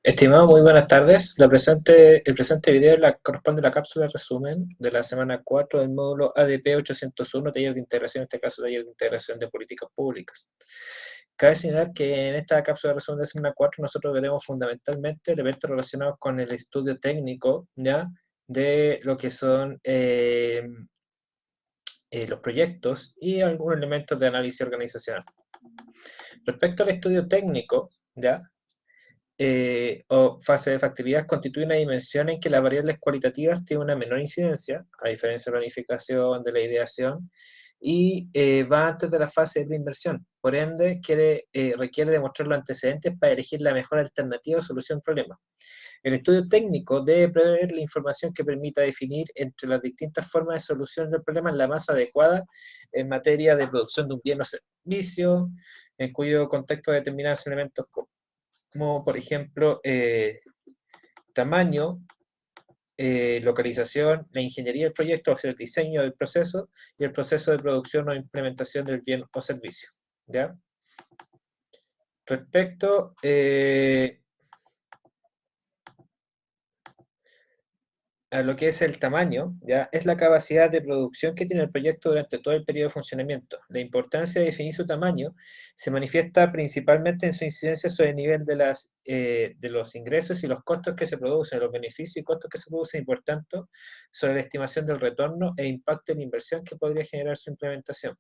Estimado, muy buenas tardes. El presente video corresponde a la cápsula resumen de la semana 4 del módulo ADP 801, taller de integración, en este caso taller de integración de políticas públicas. Cabe señalar que en esta cápsula de resumen de semana 4 nosotros veremos fundamentalmente elementos relacionados con el estudio técnico, ¿ya? De lo que son los proyectos y algunos elementos de análisis organizacional. Respecto al estudio técnico, ¿ya? O fase de factibilidad constituye una dimensión en que las variables cualitativas tienen una menor incidencia, a diferencia de la planificación, de la ideación, y va antes de la fase de preinversión. Por ende, requiere demostrar los antecedentes para elegir la mejor alternativa o solución al problema. El estudio técnico debe prever la información que permita definir entre las distintas formas de solución del problema la más adecuada en materia de producción de un bien o servicio, en cuyo contexto determinados elementos como por ejemplo tamaño, localización, la ingeniería del proyecto, o sea, el diseño del proceso y el proceso de producción o implementación del bien o servicio. ¿Ya? Respecto a lo que es el tamaño, ¿ya? Es la capacidad de producción que tiene el proyecto durante todo el periodo de funcionamiento. La importancia de definir su tamaño se manifiesta principalmente en su incidencia sobre el nivel de los ingresos y los costos que se producen, los beneficios y costos que se producen, y por tanto, sobre la estimación del retorno e impacto en la inversión que podría generar su implementación.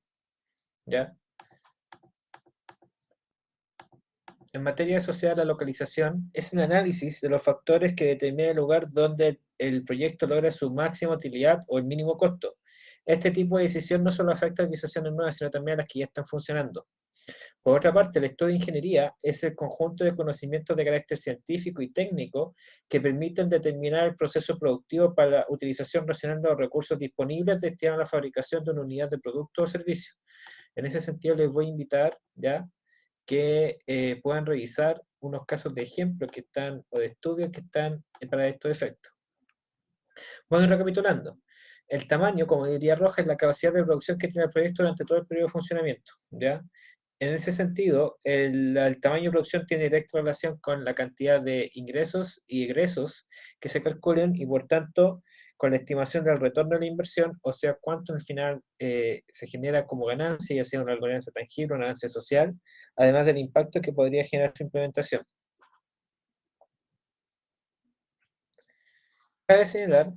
¿Ya? En materia asociada a la localización, es un análisis de los factores que determinan el lugar donde el proyecto logra su máxima utilidad o el mínimo costo. Este tipo de decisión no solo afecta a organizaciones nuevas, sino también a las que ya están funcionando. Por otra parte, el estudio de ingeniería es el conjunto de conocimientos de carácter científico y técnico que permiten determinar el proceso productivo para la utilización racional de los recursos disponibles destinados a la fabricación de una unidad de producto o servicio. En ese sentido, les voy a invitar, ¿ya?, que puedan revisar unos casos de ejemplo que están, o de estudios que están para estos efectos. Bueno, recapitulando, el tamaño, como diría Roja, es la capacidad de producción que tiene el proyecto durante todo el periodo de funcionamiento, ¿ya? En ese sentido, el tamaño de producción tiene directa relación con la cantidad de ingresos y egresos que se calculen y, por tanto, con la estimación del retorno de la inversión, o sea, cuánto al final se genera como ganancia, ya sea una ganancia tangible, una ganancia social, además del impacto que podría generar su implementación. Cabe señalar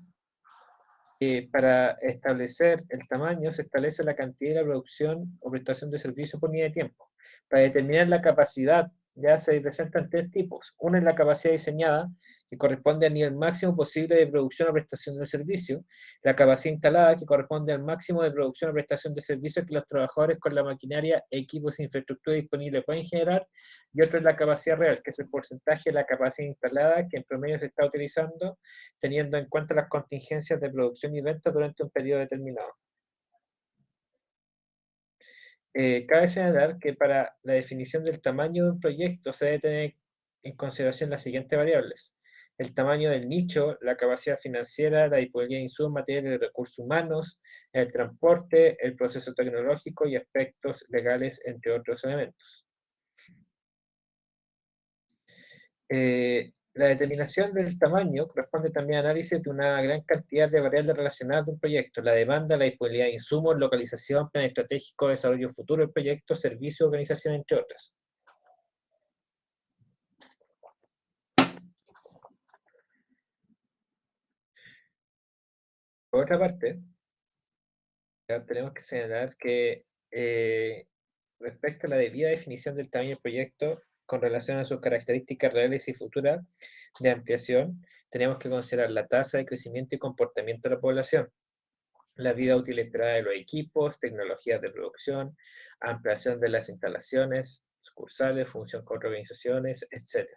para establecer el tamaño se establece la cantidad de la producción o prestación de servicio por unidad de tiempo. Para determinar la capacidad ya se presentan tres tipos. Una es la capacidad diseñada, que corresponde al nivel máximo posible de producción o prestación del servicio. La capacidad instalada, que corresponde al máximo de producción o prestación de servicios que los trabajadores con la maquinaria, equipos e infraestructura disponible pueden generar. Y otra es la capacidad real, que es el porcentaje de la capacidad instalada que en promedio se está utilizando teniendo en cuenta las contingencias de producción y venta durante un periodo determinado. Cabe señalar que para la definición del tamaño de un proyecto se debe tener en consideración las siguientes variables: el tamaño del nicho, la capacidad financiera, la disponibilidad de insumos, materiales y recursos humanos, el transporte, el proceso tecnológico y aspectos legales, entre otros elementos. La determinación del tamaño corresponde también a análisis de una gran cantidad de variables relacionadas de un proyecto: la demanda, la disponibilidad de insumos, localización, plan estratégico, desarrollo futuro del proyecto, servicio, organización, entre otras. Por otra parte, ya tenemos que señalar que respecto a la debida definición del tamaño del proyecto con relación a sus características reales y futuras de ampliación, tenemos que considerar la tasa de crecimiento y comportamiento de la población, la vida útil esperada de los equipos, tecnologías de producción, ampliación de las instalaciones, sucursales, función con organizaciones, etc.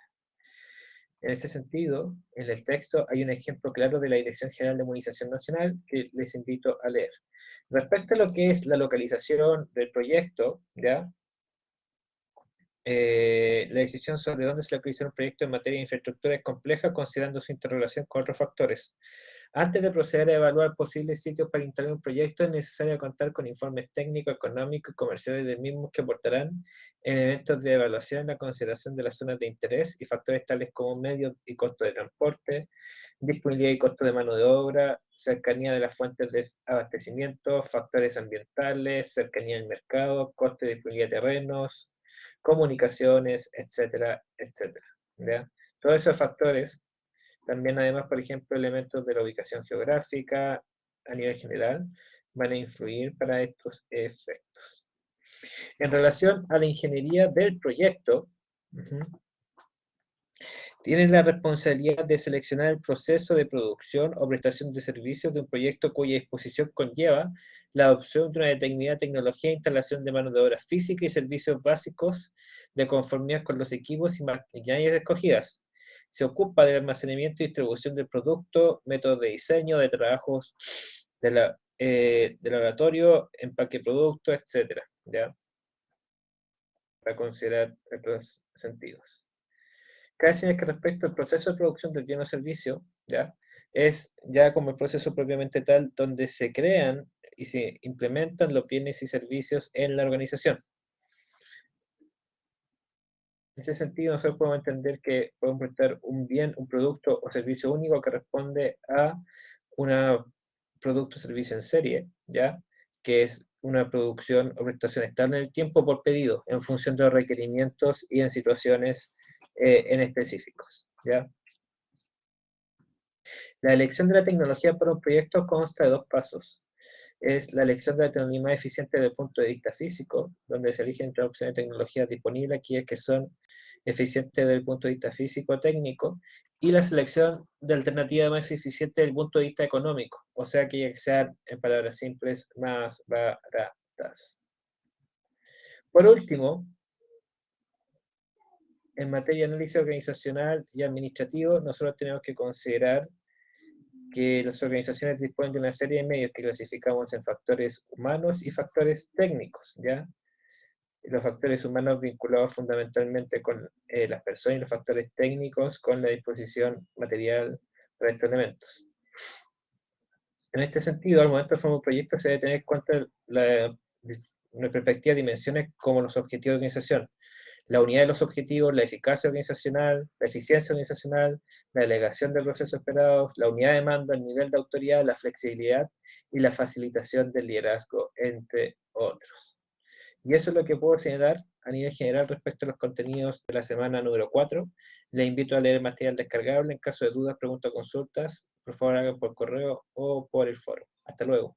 En este sentido, en el texto hay un ejemplo claro de la Dirección General de Movilización Nacional que les invito a leer. Respecto a lo que es la localización del proyecto, ¿ya? La decisión sobre dónde se localiza un proyecto en materia de infraestructura es compleja considerando su interrelación con otros factores. Antes de proceder a evaluar posibles sitios para instalar un proyecto, es necesario contar con informes técnicos, económicos y comerciales del mismo que aportarán elementos de evaluación en la consideración de las zonas de interés y factores tales como medios y costo de transporte, disponibilidad y costo de mano de obra, cercanía de las fuentes de abastecimiento, factores ambientales, cercanía al mercado, coste de disponibilidad de terrenos, comunicaciones, etcétera, etcétera. ¿Ya? Todos esos factores, también además, por ejemplo, elementos de la ubicación geográfica a nivel general, van a influir para estos efectos. En relación a la ingeniería del proyecto, tienen la responsabilidad de seleccionar el proceso de producción o prestación de servicios de un proyecto cuya disposición conlleva la adopción de una determinada tecnología e instalación de mano de obra física y servicios básicos de conformidad con los equipos y maquinarias escogidas. Se ocupa del almacenamiento y distribución del producto, métodos de diseño, de trabajos de laboratorio, empaque de producto, etc. ¿Ya? Para considerar estos sentidos. Cabe señalar que respecto al proceso de producción del bien o servicio, ¿ya? Es ya como el proceso propiamente tal donde se crean y se implementan los bienes y servicios en la organización. En ese sentido, nosotros podemos entender que podemos prestar un bien, un producto o servicio único que responde a un producto o servicio en serie, ¿ya? Que es una producción o prestación estable en el tiempo por pedido, en función de los requerimientos y en situaciones en específicos, ¿ya? La elección de la tecnología para un proyecto consta de dos pasos. Es la elección de la tecnología más eficiente desde el punto de vista físico, donde se eligen entre opciones de tecnologías disponibles, aquellas que son eficientes desde el punto de vista físico-técnico, y la selección de alternativas más eficientes desde el punto de vista económico, o sea, aquellas que sean, en palabras simples, más baratas. Por último, en materia de análisis organizacional y administrativo, nosotros tenemos que considerar que las organizaciones disponen de una serie de medios que clasificamos en factores humanos y factores técnicos, ¿ya? Los factores humanos vinculados fundamentalmente con las personas y los factores técnicos con la disposición material de estos elementos. En este sentido, al momento de formar un proyecto se debe tener en cuenta una perspectiva de dimensiones como los objetivos de organización, la unidad de los objetivos, la eficacia organizacional, la eficiencia organizacional, la delegación de procesos esperados, la unidad de mando, el nivel de autoridad, la flexibilidad y la facilitación del liderazgo, entre otros. Y eso es lo que puedo señalar a nivel general respecto a los contenidos de la semana número 4. Les invito a leer el material descargable. En caso de dudas, preguntas o consultas, por favor hagan por correo o por el foro. Hasta luego.